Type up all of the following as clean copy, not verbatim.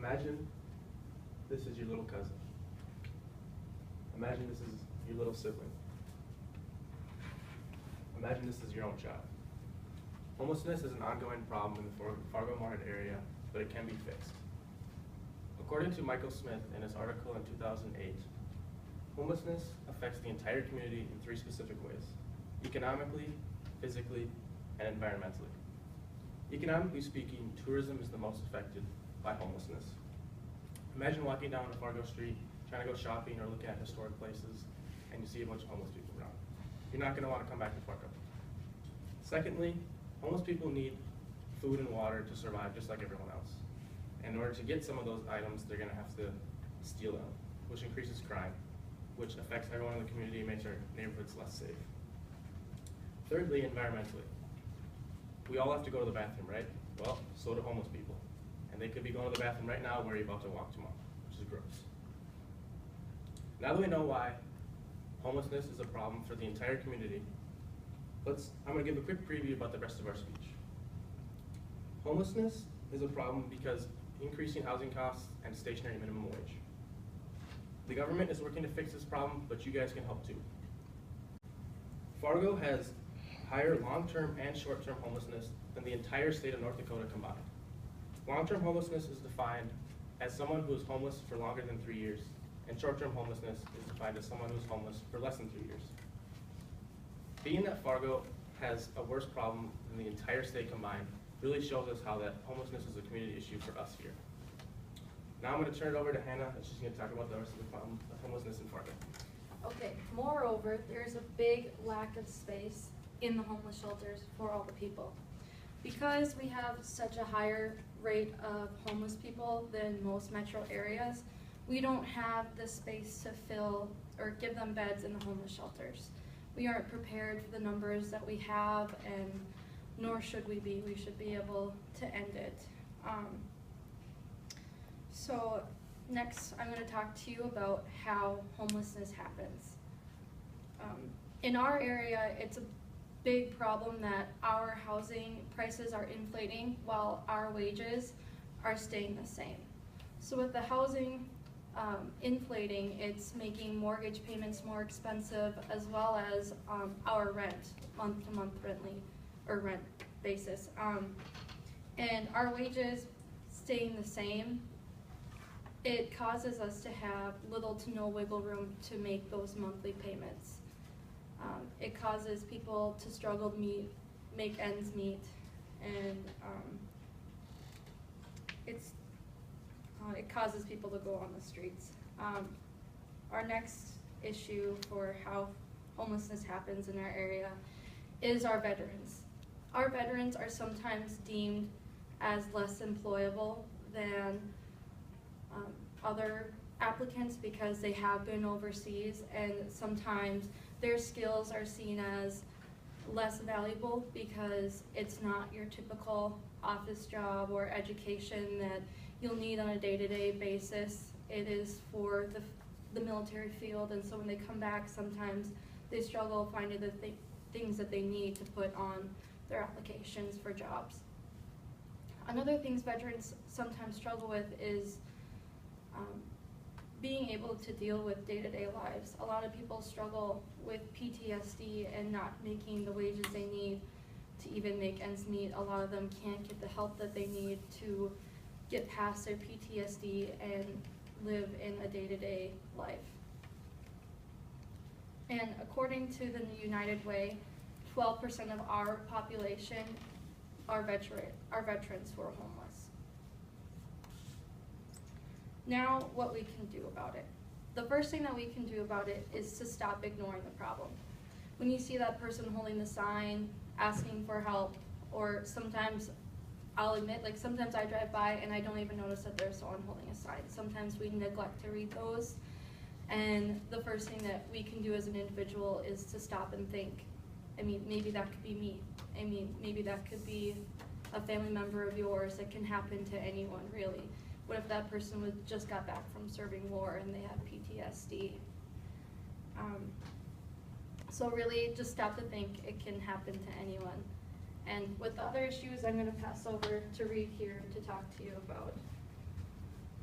Imagine this is your little cousin. Imagine this is your little sibling. Imagine this is your own child. Homelessness is an ongoing problem in the Fargo Market area, but it can be fixed. According to Michael Smith in his article in 2008, homelessness affects the entire community in three specific ways: economically, physically, and environmentally. Economically speaking, tourism is the most affected by homelessness. Imagine walking down a Fargo street, trying to go shopping or looking at historic places, and you see a bunch of homeless people around. You're not going to want to come back to Fargo. Secondly, homeless people need food and water to survive just like everyone else. And in order to get some of those items, they're going to have to steal them, which increases crime, which affects everyone in the community and makes our neighborhoods less safe. Thirdly, environmentally. We all have to go to the bathroom, right? Well, so do homeless people. And they could be going to the bathroom right now where you're about to walk tomorrow, which is gross. Now that we know why homelessness is a problem for the entire community, I'm going to give a quick preview about the rest of our speech. Homelessness is a problem because increasing housing costs and stationary minimum wage. The government is working to fix this problem, but you guys can help too. Fargo has higher long-term and short-term homelessness than the entire state of North Dakota combined. Long-term homelessness is defined as someone who is homeless for longer than 3 years, and short-term homelessness is defined as someone who is homeless for less than 3 years. Being that Fargo has a worse problem than the entire state combined really shows us how that homelessness is a community issue for us here. Now I'm going to turn it over to Hannah, and she's going to talk about the rest of the problem of homelessness in Fargo. Okay, moreover, there's a big lack of space in the homeless shelters for all the people. Because we have such a higher rate of homeless people than most metro areas, we don't have the space to fill or give them beds in the homeless shelters. We aren't prepared for the numbers that we have, and nor should we be. We should be able to end it. So next, I'm going to talk to you about how homelessness happens. In our area, it's a big problem that our housing prices are inflating while our wages are staying the same. So with the housing inflating, it's making mortgage payments more expensive, as well as our rent, month-to-month rent basis. And our wages staying the same, it causes us to have little to no wiggle room to make those monthly payments. It causes people to struggle to make ends meet, and it causes people to go on the streets. Our next issue for how homelessness happens in our area is our veterans. Our veterans are sometimes deemed as less employable than other applicants because they have been overseas, and sometimes their skills are seen as less valuable because it's not your typical office job or education that you'll need on a day-to-day basis. It is for the military field, and so when they come back, sometimes they struggle finding the things that they need to put on their applications for jobs. Another thing veterans sometimes struggle with is being able to deal with day-to-day lives. A lot of people struggle with PTSD and not making the wages they need to even make ends meet. A lot of them can't get the help that they need to get past their PTSD and live in a day-to-day life. And according to the United Way, 12% of our population are veterans who are homeless. Now, what we can do about it. The first thing that we can do about it is to stop ignoring the problem. When you see that person holding the sign, asking for help, or sometimes, I'll admit, like sometimes I drive by and I don't even notice that there's someone holding a sign. Sometimes we neglect to read those, and the first thing that we can do as an individual is to stop and think. I mean, maybe that could be me. I mean, maybe that could be a family member of yours. That can happen to anyone, really. What if that person just got back from serving war and they have PTSD? So really, just stop to think. It can happen to anyone. And with the other issues, I'm going to pass over to Reed here to talk to you about.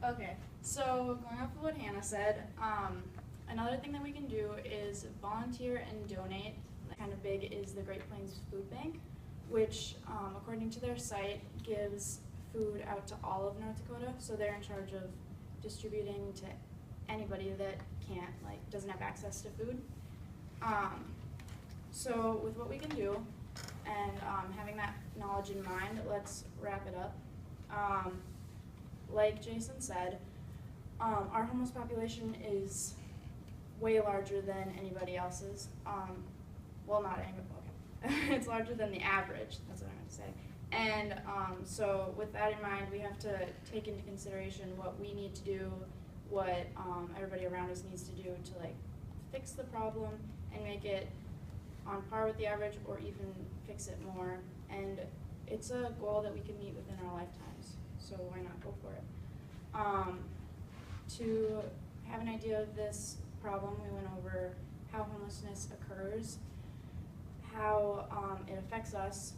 Okay, so going off of what Hannah said, another thing that we can do is volunteer and donate. Kind of big is the Great Plains Food Bank, which according to their site gives food out to all of North Dakota, so they're in charge of distributing to anybody that can't, like, doesn't have access to food. So with what we can do, and having that knowledge in mind, let's wrap it up. Like Jason said, our homeless population is way larger than anybody else's. Well, not anybody, okay. It's larger than the average, that's what I meant to say. And so with that in mind, we have to take into consideration what we need to do, what everybody around us needs to do to, like, fix the problem and make it on par with the average or even fix it more. And it's a goal that we can meet within our lifetimes, so why not go for it? To have an idea of this problem, we went over how homelessness occurs, how it affects us,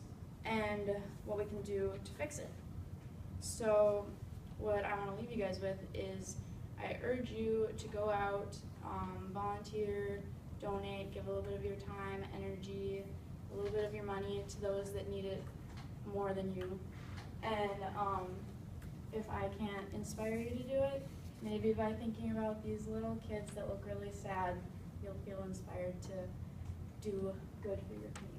and what we can do to fix it. So what I want to leave you guys with is I urge you to go out, volunteer, donate, give a little bit of your time, energy, a little bit of your money to those that need it more than you. And if I can't inspire you to do it, maybe by thinking about these little kids that look really sad, you'll feel inspired to do good for your community.